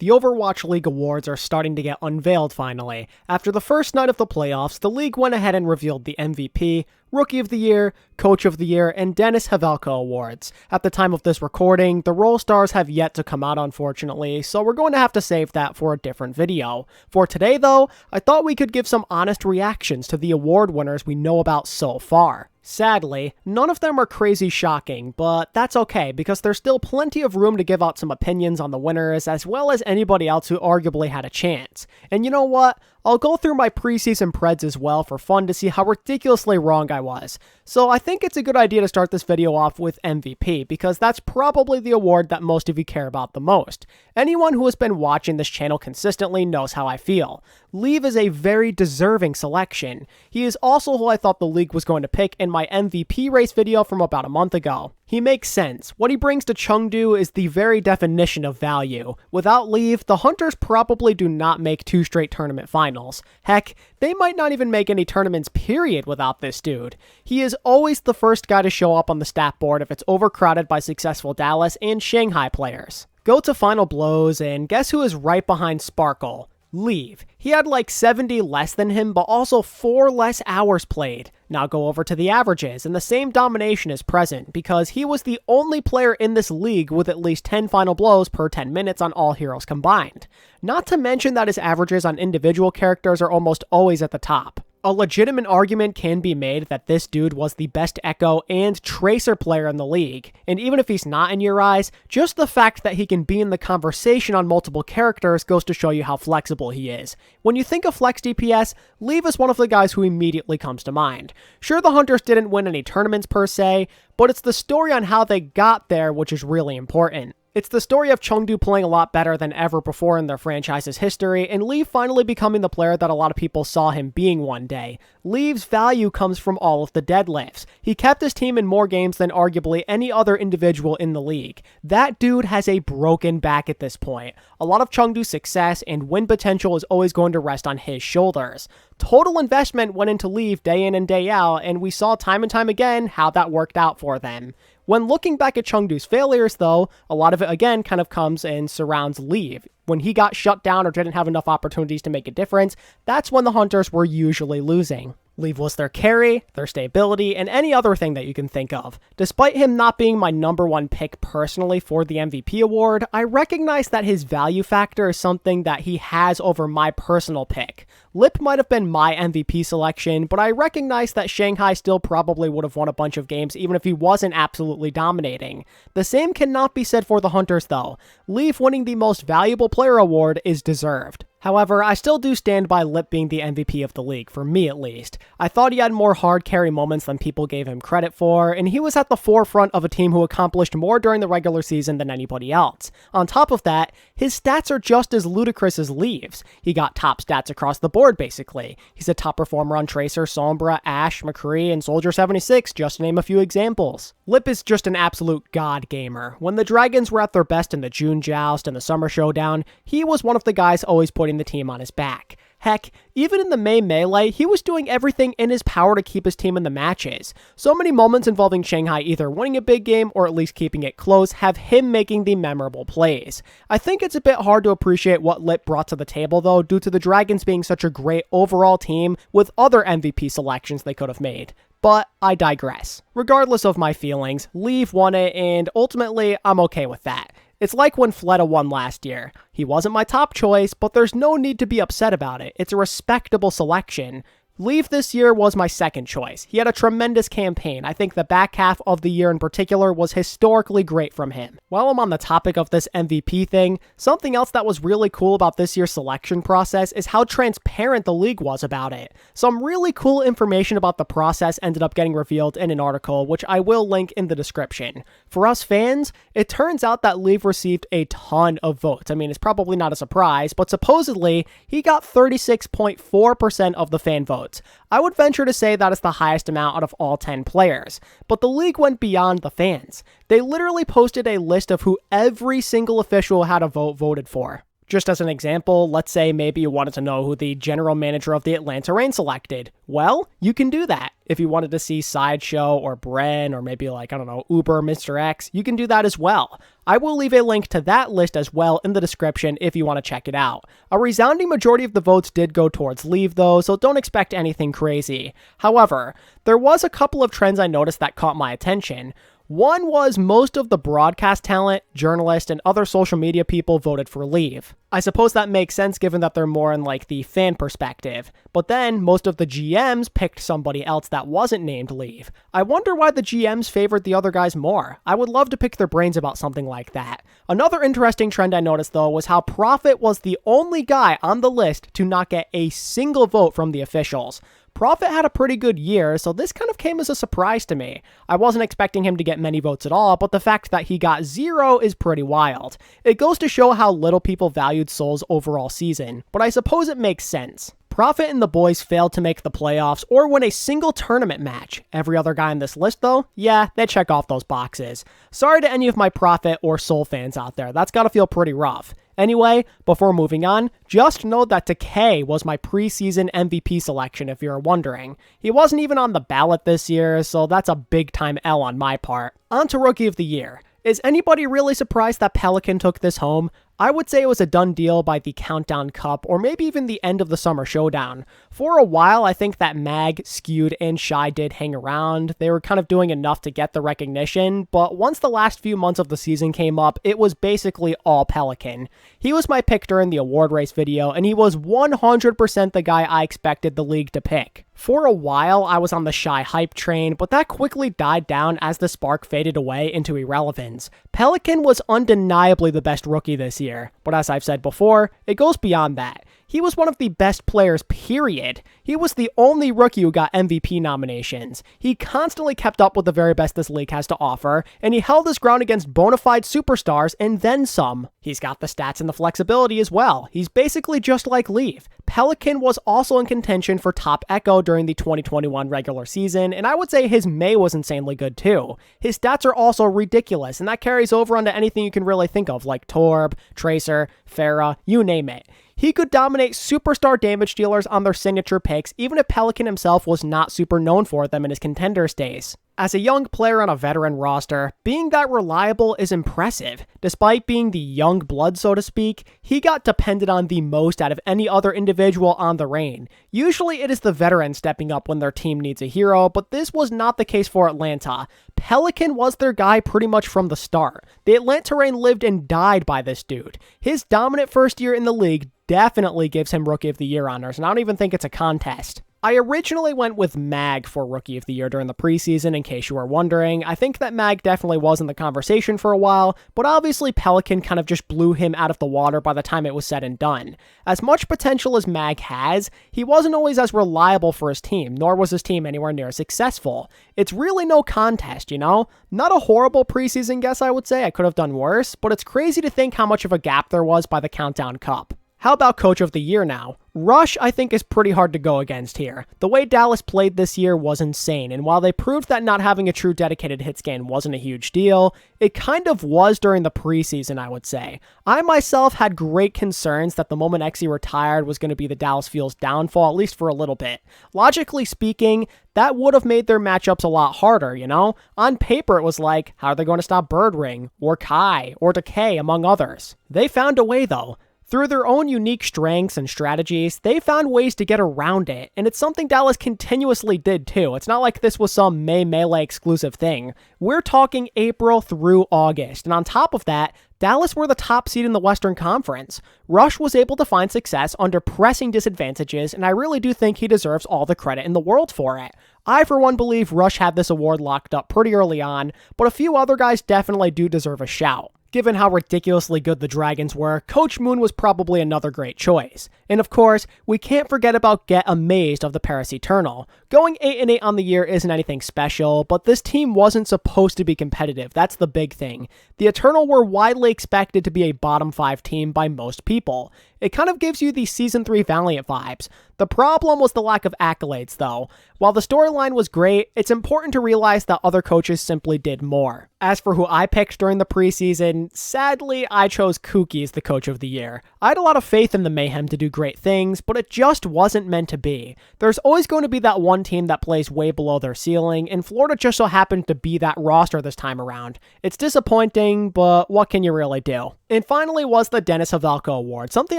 The Overwatch League awards are starting to get unveiled finally. After the first night of the playoffs, the league went ahead and revealed the MVP, Rookie of the Year, Coach of the Year, and Dennis Havelka awards. At the time of this recording, the role stars have yet to come out unfortunately, so we're going to have to save that for a different video. For today though, I thought we could give some honest reactions to the award winners we know about so far. Sadly, none of them are crazy shocking, but that's okay because there's still plenty of room to give out some opinions on the winners as well as anybody else who arguably had a chance. And you know what? I'll go through my preseason preds as well for fun to see how ridiculously wrong I was. So I think it's a good idea to start this video off with MVP because that's probably the award that most of you care about the most. Anyone who has been watching this channel consistently knows how I feel. Leave is a very deserving selection. He is also who I thought the league was going to pick in my MVP race video from about a month ago. He makes sense. What he brings to Chengdu is the very definition of value. Without Leave, the Hunters probably do not make 2 straight tournament finals. Heck, they might not even make any tournaments period without this dude. He is always the first guy to show up on the stat board if it's overcrowded by successful Dallas and Shanghai players. Go to Final Blows and guess who is right behind Sparkle? Leave. He had like 70 less than him, but also 4 less hours played. Now go over to the averages, and the same domination is present, because he was the only player in this league with at least 10 final blows per 10 minutes on all heroes combined. Not to mention that his averages on individual characters are almost always at the top. A legitimate argument can be made that this dude was the best Echo and Tracer player in the league, and even if he's not in your eyes, just the fact that he can be in the conversation on multiple characters goes to show you how flexible he is. When you think of flex DPS, Leave is one of the guys who immediately comes to mind. Sure, the Hunters didn't win any tournaments per se, but it's the story on how they got there which is really important. It's the story of Chengdu playing a lot better than ever before in their franchise's history, and Leave finally becoming the player that a lot of people saw him being one day. Leave's value comes from all of the deadlifts. He kept his team in more games than arguably any other individual in the league. That dude has a broken back at this point. A lot of Chengdu's success and win potential is always going to rest on his shoulders. Total investment went into Leave day in and day out, and we saw time and time again how that worked out for them. When looking back at Chengdu's failures, though, a lot of it again kind of comes and surrounds Leave. When he got shut down or didn't have enough opportunities to make a difference, that's when the Hunters were usually losing. Leave was their carry, their stability, and any other thing that you can think of. Despite him not being my #1 pick personally for the MVP award, I recognize that his value factor is something that he has over my personal pick. Lip might have been my MVP selection, but I recognize that Shanghai still probably would have won a bunch of games even if he wasn't absolutely dominating. The same cannot be said for the Hunters though. Leave winning the Most Valuable Player award is deserved. However, I still do stand by Lip being the MVP of the league, for me at least. I thought he had more hard carry moments than people gave him credit for, and he was at the forefront of a team who accomplished more during the regular season than anybody else. On top of that, his stats are just as ludicrous as Leave's. He got top stats across the board, basically. He's a top performer on Tracer, Sombra, Ashe, McCree, and Soldier 76, just to name a few examples. Lip is just an absolute god gamer. When the Dragons were at their best in the June Joust and the Summer Showdown, he was one of the guys always putting the team on his back. Heck, even in the May Melee, he was doing everything in his power to keep his team in the matches. So many moments involving Shanghai either winning a big game or at least keeping it close have him making the memorable plays. I think it's a bit hard to appreciate what Lip brought to the table though, due to the Dragons being such a great overall team with other MVP selections they could have made. But I digress. Regardless of my feelings, Leave won it, and ultimately, I'm okay with that. It's like when Fleta won last year. He wasn't my top choice, but there's no need to be upset about it. It's a respectable selection. Leave this year was my second choice. He had a tremendous campaign. I think the back half of the year in particular was historically great from him. While I'm on the topic of this MVP thing, something else that was really cool about this year's selection process is how transparent the league was about it. Some really cool information about the process ended up getting revealed in an article, which I will link in the description. For us fans, it turns out that Leave received a ton of votes. I mean, it's probably not a surprise, but supposedly, he got 36.4% of the fan votes. I would venture to say that is the highest amount out of all 10 players, but the league went beyond the fans. They literally posted a list of who every single official who had a vote voted for. Just as an example, let's say maybe you wanted to know who the general manager of the Atlanta Reign selected. Well, you can do that. If you wanted to see Sideshow or Bren or maybe like, I don't know, Uber, Mr. X, you can do that as well. I will leave a link to that list as well in the description if you want to check it out. A resounding majority of the votes did go towards Leave though, so don't expect anything crazy. However, there was a couple of trends I noticed that caught my attention. One was most of the broadcast talent, journalists, and other social media people voted for Leave. I suppose that makes sense given that they're more in like the fan perspective. But then most of the GMs picked somebody else that wasn't named Leave. I wonder why the GMs favored the other guys more. I would love to pick their brains about something like that. Another interesting trend I noticed though was how Prophet was the only guy on the list to not get a single vote from the officials. Prophet had a pretty good year, so this kind of came as a surprise to me. I wasn't expecting him to get many votes at all, but the fact that he got 0 is pretty wild. It goes to show how little people valued Soul's overall season, but I suppose it makes sense. Prophet and the boys failed to make the playoffs or win a single tournament match. Every other guy on this list though, yeah, they check off those boxes. Sorry to any of my Prophet or Soul fans out there, that's gotta feel pretty rough. Anyway, before moving on, just know that Decay was my preseason MVP selection if you're wondering. He wasn't even on the ballot this year, so that's a big time L on my part. On to Rookie of the Year. Is anybody really surprised that Pelican took this home? I would say it was a done deal by the Countdown Cup or maybe even the end of the Summer Showdown. For a while, I think that Mag, Skewed, and Shy did hang around. They were kind of doing enough to get the recognition, but once the last few months of the season came up, it was basically all Pelican. He was my pick during the award race video, and he was 100% the guy I expected the league to pick. For a while, I was on the Shy hype train, but that quickly died down as the spark faded away into irrelevance. Pelican was undeniably the best rookie this year, but as I've said before, it goes beyond that. He was one of the best players, period. He was the only rookie who got MVP nominations. He constantly kept up with the very best this league has to offer, and he held his ground against bona fide superstars and then some. He's got the stats and the flexibility as well. He's basically just like Leaf. Pelican was also in contention for top Echo during the 2021 regular season, and I would say his May was insanely good too. His stats are also ridiculous, and that carries over onto anything you can really think of, like Torb, Tracer, Pharah, you name it. He could dominate superstar damage dealers on their signature picks, even if Pelican himself was not super known for them in his Contenders days. As a young player on a veteran roster, being that reliable is impressive. Despite being the young blood, so to speak, he got depended on the most out of any other individual on the Reign. Usually it is the veteran stepping up when their team needs a hero, but this was not the case for Atlanta. Pelican was their guy pretty much from the start. The Atlanta Reign lived and died by this dude. His dominant first year in the league definitely gives him Rookie of the Year honors, and I don't even think it's a contest. I originally went with Mag for Rookie of the Year during the preseason, in case you were wondering. I think that Mag definitely was in the conversation for a while, but obviously Pelican kind of just blew him out of the water by the time it was said and done. As much potential as Mag has, he wasn't always as reliable for his team, nor was his team anywhere near as successful. It's really no contest, you know? Not a horrible preseason guess, I would say. I could have done worse, but it's crazy to think how much of a gap there was by the Countdown Cup. How about Coach of the Year now? Rush, I think, is pretty hard to go against here. The way Dallas played this year was insane, and while they proved that not having a true dedicated hit scan wasn't a huge deal, it kind of was during the preseason, I would say. I myself had great concerns that the moment Exy retired was going to be the Dallas Fuel's downfall, at least for a little bit. Logically speaking, that would have made their matchups a lot harder, you know? On paper, it was like, how are they going to stop Birdring, or Kai, or Decay, among others? They found a way, though. Through their own unique strengths and strategies, they found ways to get around it, and it's something Dallas continuously did too. It's not like this was some May Melee exclusive thing. We're talking April through August, and on top of that, Dallas were the top seed in the Western Conference. Rush was able to find success under pressing disadvantages, and I really do think he deserves all the credit in the world for it. I, for one, believe Rush had this award locked up pretty early on, but a few other guys definitely do deserve a shout. Given how ridiculously good the Dragons were, Coach Moon was probably another great choice. And of course, we can't forget about Get Amazed of the Paris Eternal. Going 8-8 on the year isn't anything special, but this team wasn't supposed to be competitive, that's the big thing. The Eternal were widely expected to be a bottom 5 team by most people. It kind of gives you the Season 3 Valiant vibes. The problem was the lack of accolades, though. While the storyline was great, it's important to realize that other coaches simply did more. As for who I picked during the preseason, sadly, I chose Kuki as the coach of the year. I had a lot of faith in the Mayhem to do great things, but it just wasn't meant to be. There's always going to be that one team that plays way below their ceiling, and Florida just so happened to be that roster this time around. It's disappointing, but what can you really do? And finally was the Dennis Havelka Award, something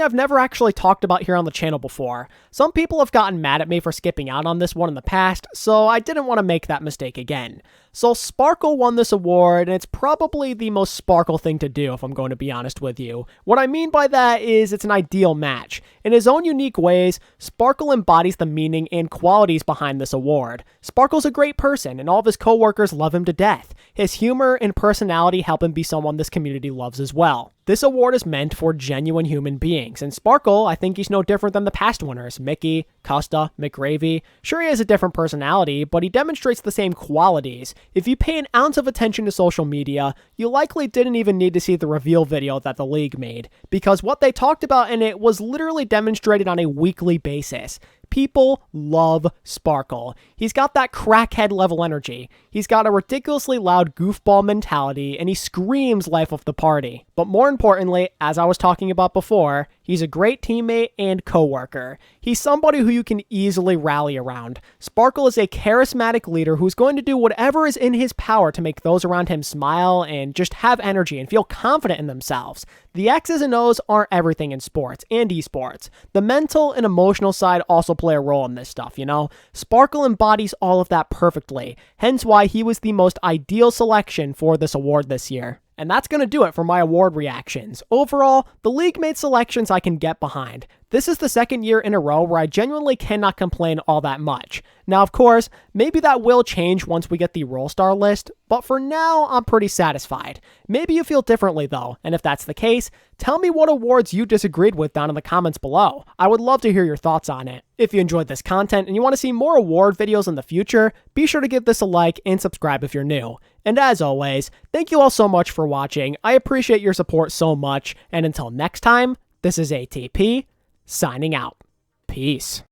I've never actually talked about here on the channel before. Some people have gotten mad at me for skipping out on this one in the past, so I didn't want to make that mistake again. So Sparkle won this award, and it's probably the most Sparkle thing to do, if I'm going to be honest with you. What I mean by that is it's an ideal match. In his own unique ways, Sparkle embodies the meaning and qualities behind this award. Sparkle's a great person, and all of his coworkers love him to death. His humor and personality help him be someone this community loves as well. This award is meant for genuine human beings, and Sparkle, I think he's no different than the past winners, Mickey, Costa, McGravy. Sure, he has a different personality, but he demonstrates the same qualities. If you pay an ounce of attention to social media, you likely didn't even need to see the reveal video that the league made, because what they talked about in it was literally demonstrated on a weekly basis. People love Sparkle. He's got that crackhead level energy. He's got a ridiculously loud goofball mentality, and he screams life of the party. But more importantly, as I was talking about before, he's a great teammate and coworker. He's somebody who you can easily rally around. Sparkle is a charismatic leader who's going to do whatever is in his power to make those around him smile and just have energy and feel confident in themselves. The X's and O's aren't everything in sports and esports. The mental and emotional side also play a role in this stuff, you know? Sparkle embodies all of that perfectly, hence why he was the most ideal selection for this award this year. And that's going to do it for my award reactions. Overall, the league made selections I can get behind. This is the second year in a row where I genuinely cannot complain all that much. Now, of course, maybe that will change once we get the Roll Star list, but for now, I'm pretty satisfied. Maybe you feel differently though, and if that's the case, tell me what awards you disagreed with down in the comments below. I would love to hear your thoughts on it. If you enjoyed this content and you want to see more award videos in the future, be sure to give this a like and subscribe if you're new. And as always, thank you all so much for watching. I appreciate your support so much, and until next time, this is ATP, signing out. Peace.